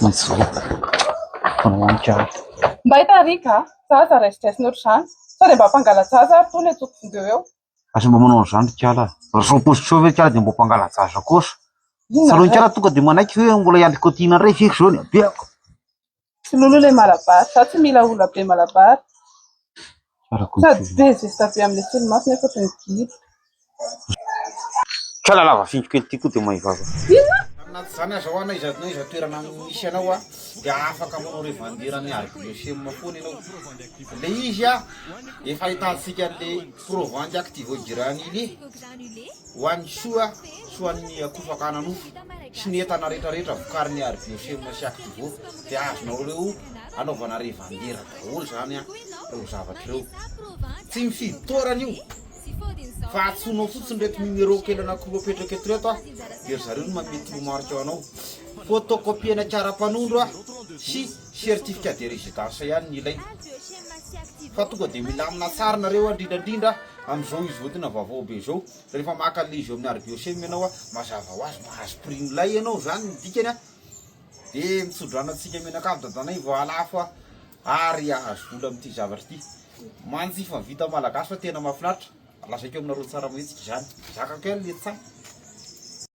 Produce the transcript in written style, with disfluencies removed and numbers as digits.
Mas manamaniky mba hitarika zaza raisidraisin'oatra izany sao dia mba mpangalajaza tony atsokofondeo eo asa mba manao an'izany kala raha saopozitra eo ve kala dia mba mpangalajaza kosa salony kala tonga dia manaiky hoe mbola ialikotiana indray feko zao ny abeako tsy lolo ilay malabary za tsy mila olona be malabary sady be zesta be amin'ny tsiny maso nefa ohatry ny gidy kala lava fingo kely ty koa dia mahivava anaty zany azahoana iza toerana misy anao a dia afaka manao revandirany arblesem foana ianao le izy a efa ahitansika an'le provandy active girany iny ho an'ny soa soan'ny akofaka nanofo sy ny entana rehetrarehetra vokariny arblesem sy active dia azonao reo anaovana revandira daholo zany a reo zavatra reo tsy mifidy taorana io fa atsonao fotsiny reto numéro kely anankiroa apetraka eto reto a dia zareo no mamety momarika anao photocopiena kara-panondro a sy certificat de résidence ihany ny ilaina fa tonga dia mila amina sarinareo indrindrandrindra amin'izao izy tena vaovao be zao rehefa maka le izy eo amin'ny arbiosem ianao a mazava ho azy mahazo prix milay ianao zany ny dikany a dia mitsodranatsika menakavy dadanay voalafo a ary ahazo vola amin'ity zavatra ity manjifa vita malagasy fa tena mahafinaritra lasakeo aminareo tsara mihitsika izany zakako ihany le tsany